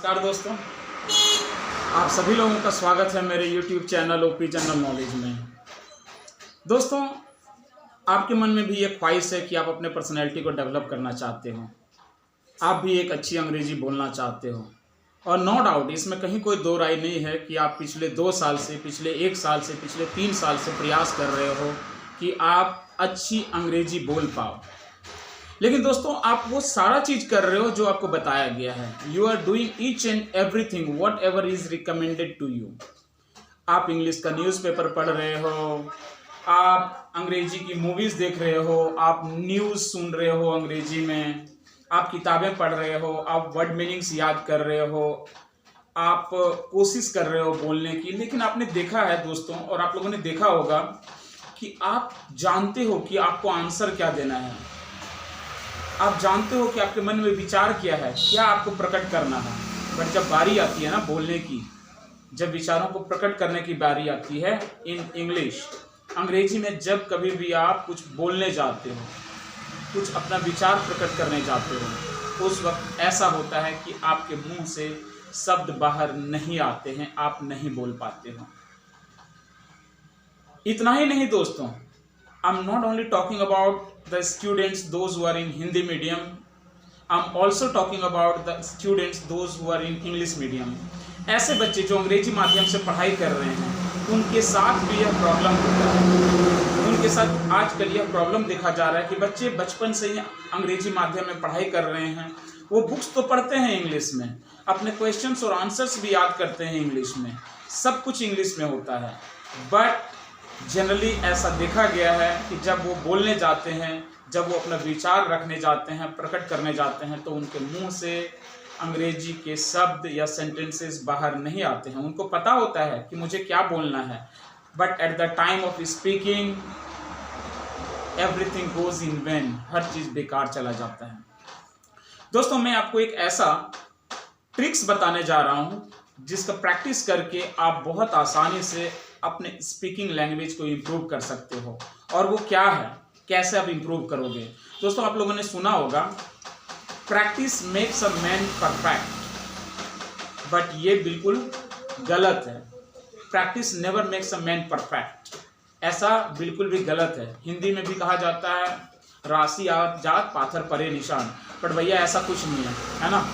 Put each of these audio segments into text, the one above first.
नमस्कार दोस्तों, आप सभी लोगों का स्वागत है मेरे YouTube channel OP general knowledge में। दोस्तों, आपके मन में भी एक ख्वाहिश है कि आप अपने पर्सनैलिटी को डेवलप करना चाहते हो, आप भी एक अच्छी अंग्रेजी बोलना चाहते हो। और नो डाउट इसमें कहीं कोई दो राय नहीं है कि आप पिछले 2 साल से, पिछले 1 साल से, पिछले 3 साल से प्रयास कर रहे हो कि आप अच्छी अंग्रेजी बोल पाओ। लेकिन दोस्तों, आप वो सारा चीज़ कर रहे हो जो आपको बताया गया है। You are doing each and everything whatever is recommended to you. आप इंग्लिश का न्यूज़पेपर पढ़ रहे हो, आप अंग्रेजी की मूवीज़ देख रहे हो, आप न्यूज़ सुन रहे हो अंग्रेजी में, आप किताबें पढ़ रहे हो, आप वर्ड मीनिंग्स याद कर रहे हो, आप कोशिश कर रहे हो बोलने की। लेकिन आपने देखा है दोस्तों, और आप लोगों ने देखा होगा कि आप जानते हो कि आपको आंसर क्या देना है, आप जानते हो कि आपके मन में विचार क्या है, क्या आपको प्रकट करना है। बट जब बारी आती है ना बोलने की, जब विचारों को प्रकट करने की बारी आती है इन इंग्लिश, अंग्रेजी में, जब कभी भी आप कुछ बोलने जाते हो, कुछ अपना विचार प्रकट करने जाते हो, उस वक्त ऐसा होता है कि आपके मुंह से शब्द बाहर नहीं आते हैं, आप नहीं बोल पाते हो। इतना ही नहीं दोस्तों, I'm not only talking about the students, those who are in Hindi medium, I'm also talking about the students, those who are in English medium. ऐसे बच्चे जो अंग्रेजी माध्यम से पढ़ाई कर रहे हैं, उनके साथ भी यह प्रॉब्लम होता है। उनके साथ आजकल यह प्रॉब्लम देखा जा रहा है कि बच्चे बचपन से ही अंग्रेजी माध्यम में पढ़ाई कर रहे हैं। वो बुक्स तो पढ़ते हैं इंग्लिश में, अपने क्वेश्चंस और आंसर्स भी याद करते हैं इंग्लिश में, सब कुछ इंग्लिश में होता है। बट जनरली ऐसा देखा गया है कि जब वो बोलने जाते हैं, जब वो अपना विचार रखने जाते हैं, प्रकट करने जाते हैं, तो उनके मुंह से अंग्रेजी के शब्द या सेंटेंसेस बाहर नहीं आते हैं। उनको पता होता है कि मुझे क्या बोलना है, but at the time of speaking everything goes in vain, हर चीज़ बेकार चला जाता है। दोस्तों, मैं आपको एक ऐसा ट्रिक्स बताने जा रहा हूँ जिसका प्रैक्टिस करके आप बहुत आसानी से अपने स्पीकिंग लैंग्वेज को इम्प्रूव कर सकते हो। और वो क्या है, कैसे आप इम्प्रूव करोगे? दोस्तों, आप लोगों ने सुना होगा practice makes a man perfect, but ये बिल्कुल गलत है। Practice never makes a man perfect, ऐसा बिल्कुल भी गलत है। हिंदी में भी कहा जाता है राशि आवत जात पाथर परे निशान, बट भैया ऐसा कुछ नहीं है ना।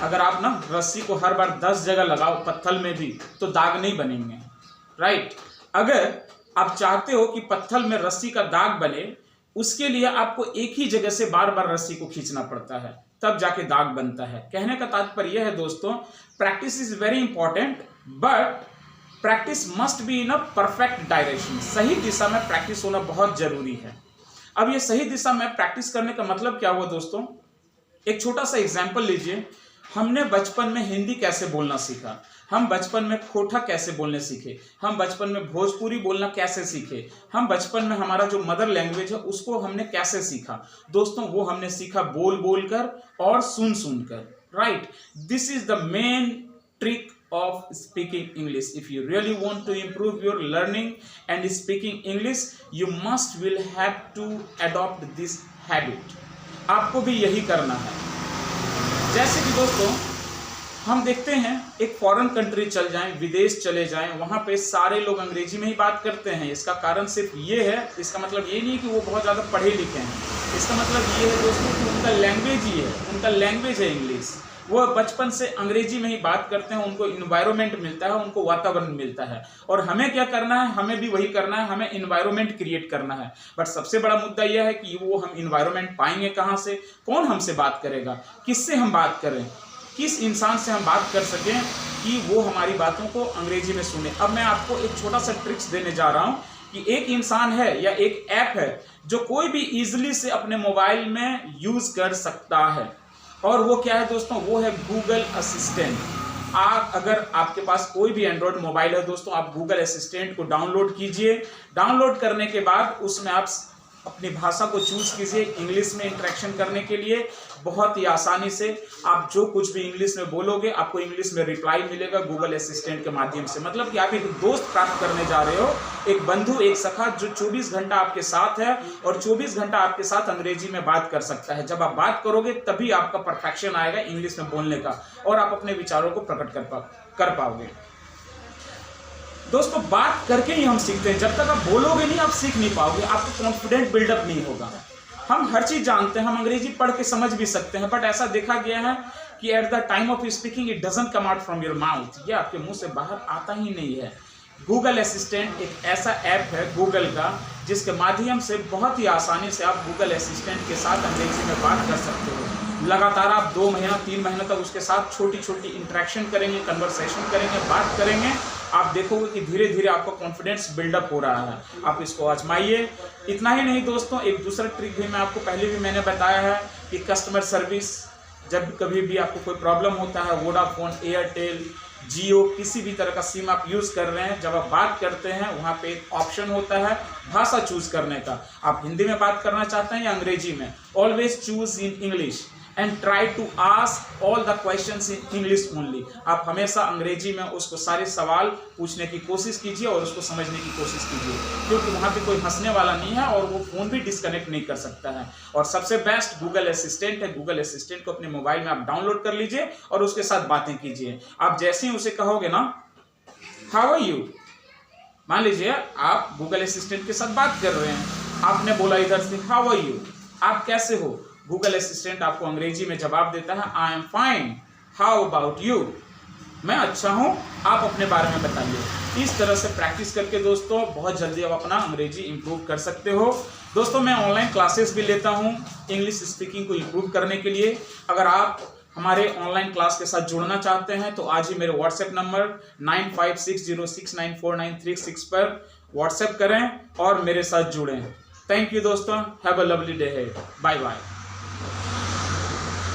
अगर आप ना रस्सी को हर बार 10 जगह लगाओ पत्थर में भी, तो दाग नहीं बनेंगे, राइट। अगर आप चाहते हो कि पत्थर में रस्सी का दाग बने, उसके लिए आपको एक ही जगह से बार बार रस्सी को खींचना पड़ता है, तब जाके दाग बनता है। कहने का तात्पर्य यह है दोस्तों, practice is very important, but practice must be in a perfect direction. सही दिशा में प्रैक्टिस होना बहुत जरूरी है। अब ये सही दिशा में प्रैक्टिस करने का मतलब क्या हुआ दोस्तों? एक छोटा सा एग्जाम्पल लीजिए। हमने बचपन में हिंदी कैसे बोलना सीखा, हम बचपन में खोटा कैसे बोलने सीखे, हम बचपन में भोजपुरी बोलना कैसे सीखे, हम बचपन में हमारा जो मदर लैंग्वेज है उसको हमने कैसे सीखा? दोस्तों, वो हमने सीखा बोल बोल कर और सुन सुन कर, right. This is the main trick of speaking English. If you really want to improve your learning and speaking English, you will have to adopt this habit. आपको भी यही करना है। जैसे कि दोस्तों, हम देखते हैं एक फॉरेन कंट्री चल जाएं, विदेश चले जाएं, वहाँ पे सारे लोग अंग्रेजी में ही बात करते हैं। इसका कारण सिर्फ ये है, इसका मतलब ये नहीं कि वो बहुत ज़्यादा पढ़े लिखे हैं। इसका मतलब ये है दोस्तों कि उनका लैंग्वेज ही है, उनका लैंग्वेज है इंग्लिश। वो बचपन से अंग्रेजी में ही बात करते हैं, उनको इन्वायरमेंट मिलता है, उनको वातावरण मिलता है। और हमें क्या करना है? हमें भी वही करना है, हमें इन्वायरमेंट क्रिएट करना है। बट सबसे बड़ा मुद्दा यह है कि वो हम इन्वायरमेंट पाएंगे कहाँ से? कौन हमसे बात करेगा? किससे हम बात करें? किस इंसान से हम बात कर सकें कि वो हमारी बातों को अंग्रेजी में सुने? अब मैं आपको एक छोटा सा ट्रिक्स देने जा रहा हूँ कि एक इंसान है या एक ऐप है जो कोई भी इजीली से अपने मोबाइल में यूज कर सकता है, और वो क्या है दोस्तों? वो है गूगल असिस्टेंट। अगर आपके पास कोई भी एंड्रॉयड मोबाइल है दोस्तों, आप गूगल असिस्टेंट को डाउनलोड कीजिए। डाउनलोड करने के बाद उसमें आप अपनी भाषा को चूज कीजिए इंग्लिश में इंटरेक्शन करने के लिए। बहुत ही आसानी से आप जो कुछ भी इंग्लिश में बोलोगे आपको इंग्लिश में रिप्लाई मिलेगा गूगल असिस्टेंट के माध्यम से। मतलब कि आप एक दोस्त प्राप्त करने जा रहे हो, एक बंधु, एक सखा जो 24 घंटा आपके साथ है और 24 घंटा आपके साथ अंग्रेजी में बात कर सकता है। जब आप बात करोगे तभी आपका परफेक्शन आएगा इंग्लिश में बोलने का और आप अपने विचारों को प्रकट कर पाओगे। दोस्तों, बात करके ही हम सीखते हैं। जब तक आप बोलोगे नहीं आप सीख नहीं पाओगे, आपको कॉन्फिडेंट बिल्डअप नहीं होगा। हम हर चीज जानते हैं, हम अंग्रेजी पढ़ के समझ भी सकते हैं, बट ऐसा देखा गया है कि eight the time of speaking it doesn't come out from your mouth, ये आपके मुंह से बाहर आता ही नहीं है। गूगल असिस्टेंट एक ऐसा ऐप है गूगल का जिसके माध्यम से बहुत ही आसानी से आप गूगल असिस्टेंट के साथ अंग्रेजी में बात कर सकते हो। लगातार आप 2 महीना 3 महीने तक उसके साथ छोटी छोटी इंटरेक्शन करेंगे, कन्वर्सेशन करेंगे, बात करेंगे, आप देखोगे कि धीरे धीरे आपका कॉन्फिडेंस बिल्डअप हो रहा है। आप इसको आजमाइए। इतना ही नहीं दोस्तों, एक दूसरा ट्रिक भी मैं आपको पहले भी मैंने बताया है कि कस्टमर सर्विस, जब कभी भी आपको कोई प्रॉब्लम होता है, वोडाफोन, एयरटेल, जियो, किसी भी तरह का सिम आप यूज़ कर रहे हैं, जब आप बात करते हैं वहाँ पे एक ऑप्शन होता है भाषा चूज करने का। आप हिंदी में बात करना चाहते हैं या अंग्रेजी में, always choose in English and try to ask all the questions in English only. आप हमेशा अंग्रेजी में उसको सारे सवाल पूछने की कोशिश कीजिए और उसको समझने की कोशिश कीजिए, क्योंकि वहाँ पे कोई हंसने वाला नहीं है और वो फ़ोन भी डिस्कनेक्ट नहीं कर सकता है। और सबसे बेस्ट गूगल असिस्टेंट है। गूगल असिस्टेंट को अपने मोबाइल में आप डाउनलोड कर लीजिए और उसके साथ बातें कीजिए। आप जैसे ही उसे कहोगे ना हाउ आर यू, मान लीजिए आप गूगल असिस्टेंट के साथ बात कर रहे हैं, आपने बोला इधर से हाउ आर यू, आप कैसे हो, गूगल असिस्टेंट आपको अंग्रेजी में जवाब देता है I am fine, how about you, मैं अच्छा हूं, आप अपने बारे में बताइए। इस तरह से प्रैक्टिस करके दोस्तों बहुत जल्दी आप अपना अंग्रेजी इंप्रूव कर सकते हो। दोस्तों, मैं ऑनलाइन क्लासेस भी लेता हूं इंग्लिश स्पीकिंग को इंप्रूव करने के लिए। अगर आप हमारे ऑनलाइन क्लास के साथ जुड़ना चाहते हैं तो आज ही मेरे व्हाट्सएप नंबर 9560694936 पर व्हाट्सएप करें और मेरे साथ जुड़ें। थैंक यू दोस्तों, हैव अ लवली डे है, बाय बाय।